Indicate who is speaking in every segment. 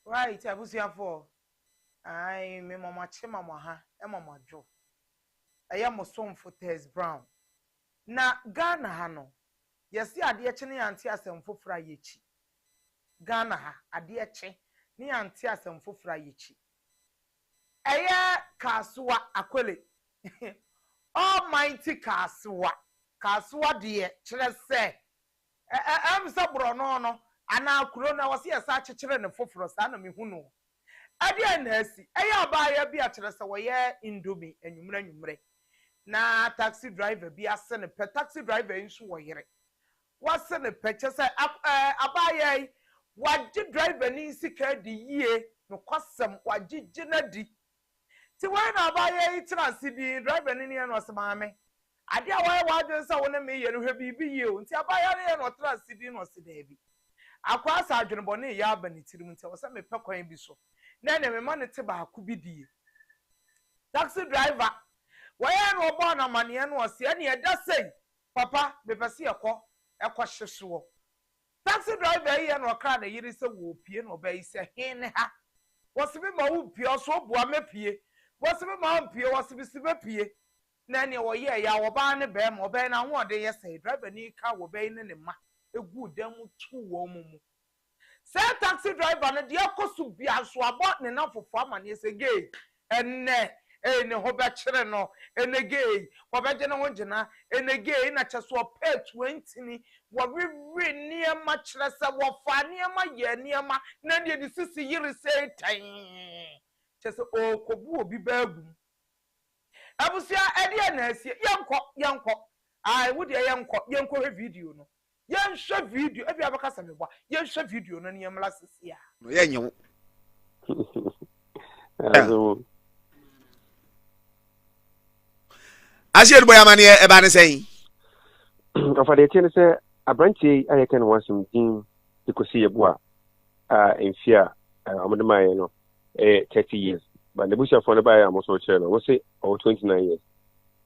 Speaker 1: Right, abusia for. Ai me mama che mama ha, e mama jo. Eya mo som for Tess Brown. Na Ghana ha no. Yesi ade eche ne anti asem fofora yechi. Ghana ha ade eche ne anti asem fofora yechi. Eya Kasoa Akweley. Almighty Kasoa. Kasoa de kire se. Em se bro no ana kuro na wose yesa akekere ne foforo sa na mehu no. Ade na asi. Eya ba ya bi akere se wo ye indomie anwumre. Na taxi driver bi ase ne pe taxi driver nso wo yere. Wase ne pe che se abaye waji driver ni sika di yie no kwasem waji gina di. Ti when abaye itrasi di driver ni no asemaame. Ade a wa dwen se wo na me ye no hwe bibi yie o. Nti abaye ne no trasi di no se da bi. Akwa asa adwenbo ne ya aba ne tirim nti wo se me pe kwan bi so. Na me ma ne te ba ku bi di. Taxi driver waya no obo na mane no ose ene e da sei papa me pese ekọ hyeso. Taxi driver ye no kra na yiri se wo pie no ba yi se hen ha wose be ma wo pie so boa mapie wose be ma pie wose be sibe pie na ne wo ye ya wo ba ne be ma obe na ho ode ye se driver ni ka wo be ne ma egu dem tu wo mumu say taxi driver no de akosu bia so abo ne na fofo amane se gay enne ne ho be kire no ene gay wo be je ne ho gina ene gay na cheso pet 20 ni wo we niema kire se wo fa niema ye niema na de di sisi yiri se tan cheso o kobu obi bagu abusia ede na asie yenko ai wo de yenko he video no yenhwe video ebi abakasa mebwa yenhwe video no ne yemla sisia
Speaker 2: no yenye Asiel boy amane e ba ne sen
Speaker 3: of the ten say abranchi ayeken wasum din ikosi yebua in fear amodema no 30 years but the bush for the buy am so chere we say 29 years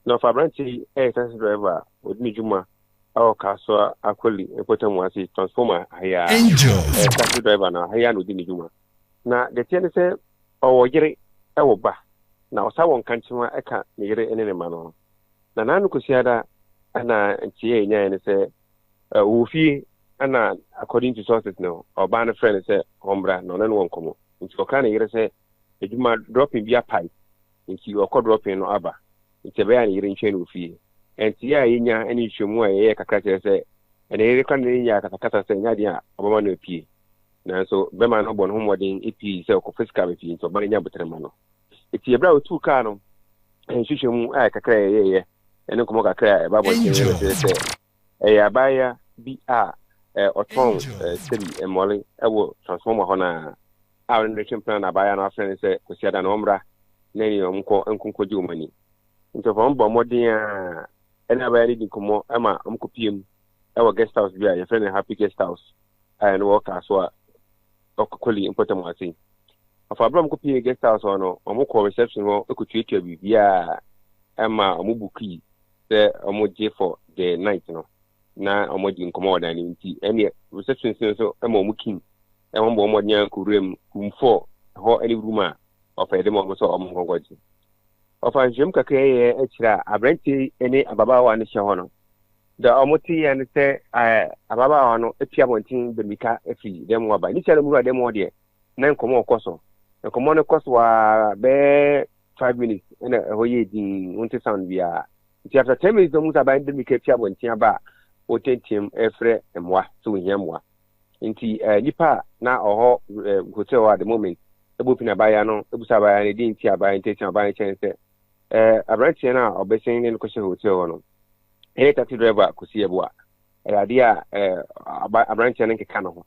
Speaker 3: now for abranchi taxi driver odini juma our Kasoa Akweley important was a transformer haya taxi driver na haya no odini juma na the ten say o yere e wo ba na o sa won kanchima e ka ne yere ene ne ma no na nanu kusiada ana ntie nya ne se wofi ana according to sources no oba na friend say hombra no na won komo nti oka na yere se ejuma dropping bia pipe nti okọ dropping no aba nti be ya ne yere ntwe no wofi nti ya yenya ani hwemu a ye kakra kire se ene yere kan ne nya kakata se nya dia obama no pie na so be ma no bon ho modin epi se ko physical be pie nti oba nya botrema no nti ebra otu ka no hwehwemu a kakra ye ene komo kakra e babo kire se abaya bi oton seri emoli ewo transformer ho na awon direction plan abaya na afren se kosiada na omra nani omko ji umani nto fo mbo modin ene abaya ni komo ama omko piem ewo guest house bia ye friend happy guest house and work Kasoa Akweley important wasi afa abram ko pie guest house no omko reception ho ekotwetwa bibia ama omubuki se omoje for the night no na omodi nkomo wadani nti ene reception so ema omukin ema mbo omodnya kurem kumfo ho any room a ofede mo so omongogwaji ofa jem kakre ye ekira abranti ene ababawa ne hye ho no da omoti ya ne se ababawa no epia bontin bemika efi dem waba ni chere mu dem wode na nkomo okoso nkomo ne koso wa be 5 minutes ene hoye din unti sound bia nti after 10 minutes mu saba bemika epia bontin aba otentem efre emwa so hiamwa nti nipa na oho hotel at the moment ebopina baya no ebusa baya ne din ti abaya ntetem abaya chense abranche na obesin ne ko hotel no taxi driver kusi ebua ade a abranche ne keka no ho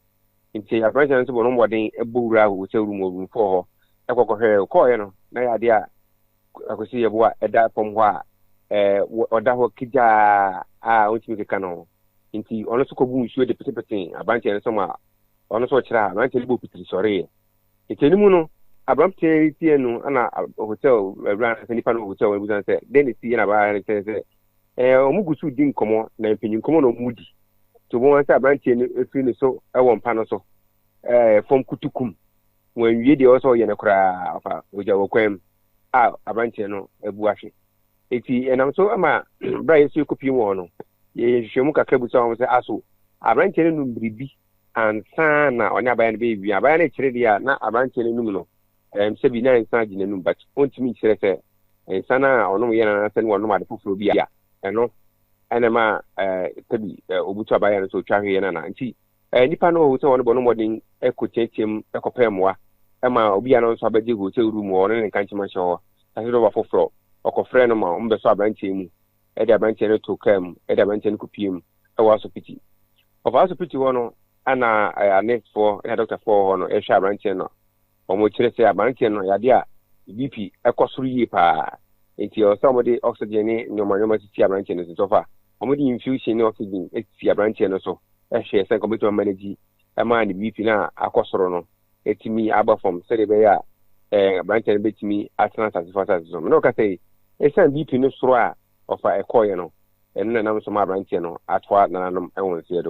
Speaker 3: nti abranche no so bono modin ebura hotel room room for ho ekokọhwe ko ye no na ya ade a kusi ebua eda pom ho a oda ho kija ontimi keka no nti ono so kobu nsuo de petepete abranche ne so ma ono so kira abranche libo pitiri sore eteni mu no abranche tie no ana hotel ran nipa no hotel we busan se den ti na ba ne se omugusu di nkomo na mpenyi nkomo no mudi to bo wan se abranche ne efi ne so ewo mpa no so fom kutukum when we also yen a cry of which I will claim a branch no a buashi. And I'm so ama Brian Sukupi one. Ye Shamuka Kabusa was aso. A branch in Bibi and Sana or Naban baby. A ban a not a branch in Numino. And 79 Sergeant, but won't me say, and Sana or no yen and one of the Fufrobia. And no, and Emma Obuta by and so Charlie and Auntie. Nipa no who's on the morning, echo take him, echo pemwa. Emma Obiano Sabati hotel room or any country my show. I said over for floor. Or friend of mine, the Sabranchim, Edda Branchen to Cam, Edda Branchen Copium, I was a pity. Of us a pretty one, and I next for a doctor for on a Shabranchen, on which they say a Branchen, Yadia, BP, a cost 3 years per. Until somebody oxygen, no more Branchen and so far. Only infusion oxygen, it's a Branchen or so. As she has a computer manager, a man BP now, a costrono, it's me, Abba from Serebea, a Branchen bit me at Atlanta. No, can say. It's a deep in the straw of a coin, and then I'm some branchino at what Nanum I won't see. If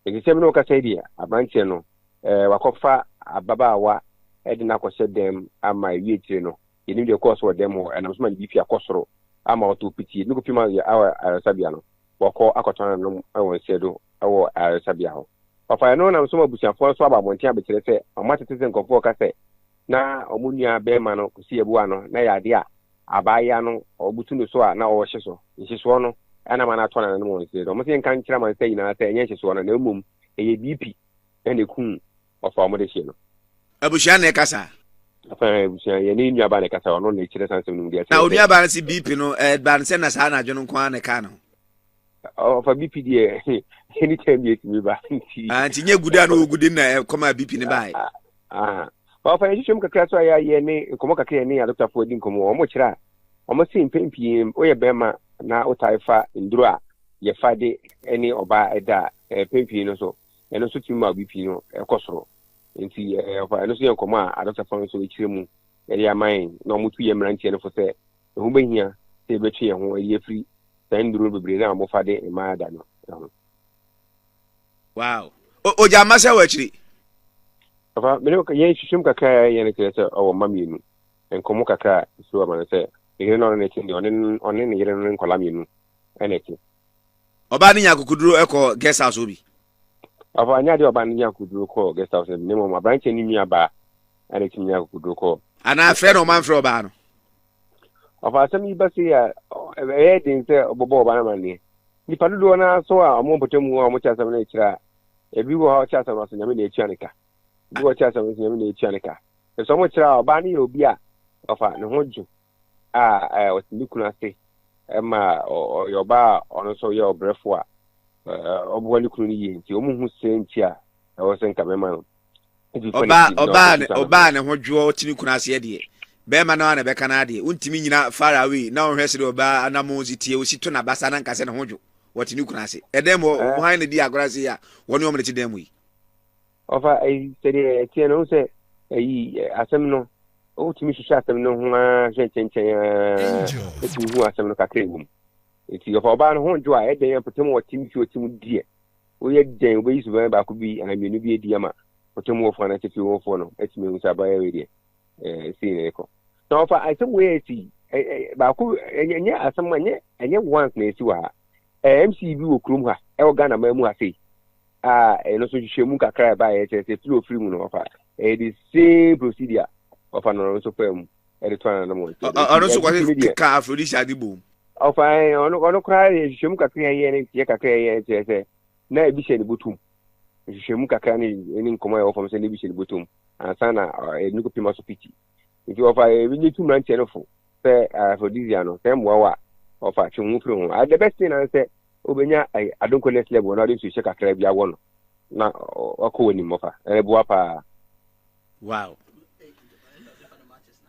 Speaker 3: you say no Casadia, a branchino, Wakofa, a Babawa, Edinako said them, and my Vietino. You need your course for them, and I'm smelling beefy a costro. I'm out to pity. Look at my hour Sabiano. Wako Akotanum, I won't say, our Sabiao. If I know I'm some of Bushan for Swab, I won't tell me to say, a Martin Confoca say, na Omunia Bermano, Kusia na idea. Abayano or Butuno Soa now or Sheso, Shiswano, and I'm not one and one said, almost in country, I'm saying, I say, yes, one and no moon, a BP, and a coon of our modation.
Speaker 2: Abushane Casa.
Speaker 3: You need your banacasa or no nature and some India.
Speaker 2: Now, we are Bansi BP, no, Bansen as Hana, John Kwan, Cano.
Speaker 3: Oh, for BP, anytime you can be back.
Speaker 2: And you good and good in there, come a BP in the by.
Speaker 3: Well, if I show you a I Comoca Kenny, I looked up for Dinkum or Mochra. Almost seen PM, or Bema, now Taifa in Dura, ye Fade, any or by a da, a Pimpino so, and also to my Bipino, a Cosro. And see, if I don't see a comma, I don't have to which him, area mine, no mutu yamrantian for say, who been here, say betray and one year free, then Duru be down more Fade and my dano.
Speaker 2: Wow. Oh, Jamasa, actually.
Speaker 3: Yen Shimka Yanaka or Mammy and Komoka, so I'm say, you know, on any year Colamian, anything.
Speaker 2: Obania could do echo guest house will be.
Speaker 3: Of Anyadio Bania could do call guest house and name of my branch in Yaba, and it's me could do call.
Speaker 2: And I friend of man for Obano.
Speaker 3: Of our semi Bassia, a heading Bobo Banamani. If I do an so a more potamu, much as a nature, if you were chat of us in a Chanica. Do a chance of the Chanica. If so much Bani will be of an Honju. I was Lucuna say, Emma or your bar, or also your breathwa. Of one Lucuni, the woman who sent here, I was in Cameron. Oban, and what you ought to Lucuna Berman and Becanadi, Untimina far away, now rested Oba and Amosity, we sit on a Bassan and Cassan Honju. What you Lucuna say? A demo, why the Diagrazia, 1 moment to them we. Of I said, Tiano say, a seminal, oh, to Mr. Chatham, no, who are some cacreum. It's your Oban won't dry, they are putting more team to a team dear. We had then ways where I could be, and I mean, be a diama, put more fun at 204, no, it's me with a by area. See, echo. Now, if I some way see, Baku, and yet, someone yet, and yet once near to her. MCB will crum her, Elgana Memu say. And also Shemuka cry by it as a true free moon offer. The same procedure of an also firm at the time.
Speaker 2: Also, what is car for this boom?
Speaker 3: Of I on cry, Shemuka cry and Yaka cry, now be said Butum. Shemuka can in command from Sandy Butum, and Sana a new Pimas pity. If you offer a really 2 months for this year, no, them wawa of a chumufu. The best thing I said. Obenya I don't collect level na to check akra bia wo no na akọ ni mofa e bo apa.
Speaker 2: Wow,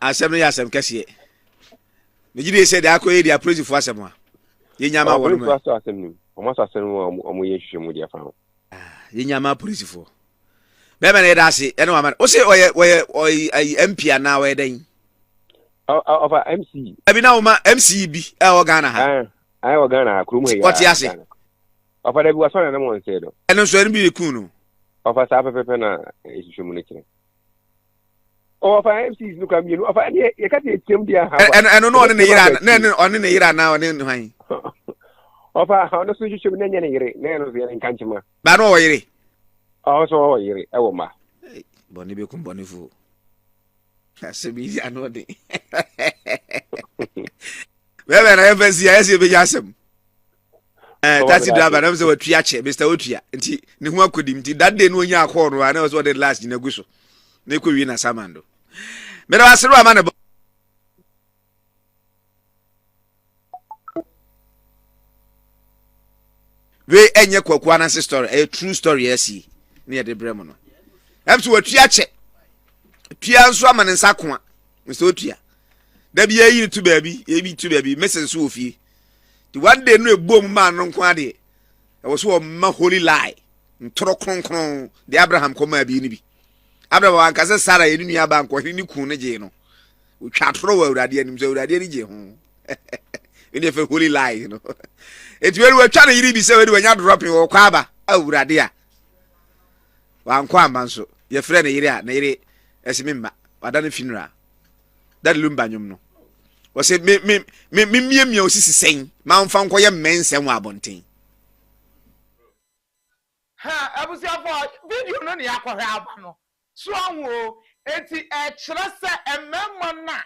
Speaker 2: asem ya asem kese me gide say da akọ e dia praise for asem a ye nyama wo no
Speaker 3: asem ni o ma asem o ye hwehwe dia fa
Speaker 2: ye nyama praise for be me da ase e no ama o say oye MP na we den
Speaker 3: of MC
Speaker 2: abi na o ma MC bi e o Ghana ha
Speaker 3: I was gonna crew here.
Speaker 2: What you say?
Speaker 3: Of a was one and one said.
Speaker 2: And I'm sorry, be a coon.
Speaker 3: Of a sapper pepper is humiliating. Or for MCs look at me, or for any team there.
Speaker 2: And no one in Iran, on in Iran now and in Hain.
Speaker 3: Of how no such should be any nanos in Kanchima.
Speaker 2: But no, Iri.
Speaker 3: Also, Ewoma.
Speaker 2: Bonibacum Bonifu. That's a busy anode. Well, I have see as you be Yassam. That's it, but I was a triache, Mr. Utria, and he knew what could him. That day, when you are called, I know what it last in a gusso. They could win a samando. But I was a man about. We any Quaquana's story, a true story, I see, near the Bremono. I'm to a triache. Pian Swaman and Sakuma, Mr. Utria. There be a to baby, Mrs. Sophie. The one day no boom man on Quadi. I was one holy lie. Trocron, the Abraham Coma Binibi. Abraham Casa Sarah in your bank or any Kuna Jeno. We can't throw out at the end of the Jeno. If a holy lie, you know. It's very well trying to be so when you're dropping or Quaba. Oh, Radia. One Quamanso, your friend here, Nere, as a member, Madame Funeral. That Lumbanium no. Was it me, sissy saying, Mount Fanquoya men's and Wabonting.
Speaker 1: Ha, I was your video no ni akọ Swanwo, eti xtra and memona.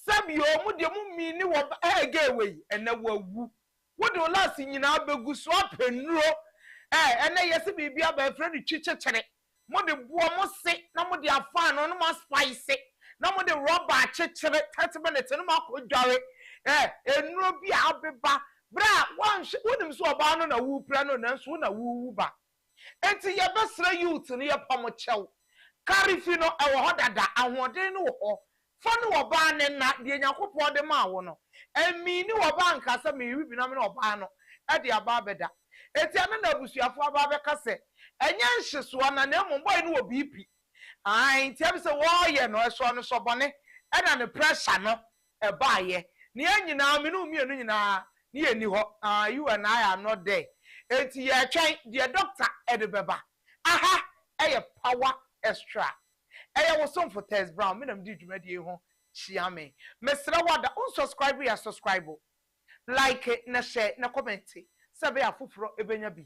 Speaker 1: Sabio, Mudia Mumini were a gateway and a woo. What do last in our begu swap and row? And I yes be a friendly chicha. Modi Buomo sick, no more dear fine, no more spicy. No more the rubber chicha, 30 minutes and Marco Jarry. And no be out bra, one wouldn't so abound on a woo plan and soon a woo ba. And to your best youth near Pomochow. Carry fino our hodada, and one day no or fun or ban and not the Yakopo de Mawono. And me knew a bank as a me, we nominal bano at the Ababeda. It's another bush of Babacase. And yes, one and them boy no BP. I tell us a warrior no as one so bonnet, and an impression a buyer. Near you now, me no me near you, you and I are not there. It's your chain, dear doctor, Eddie Beba. Aha, a power extra. I was some for Tess Brown, Madam did you home. Shiame. Mr. Wada, unsubscribe, we are subscribe. Like it, na share, na comment. Sabe a fufro, ebenyabi.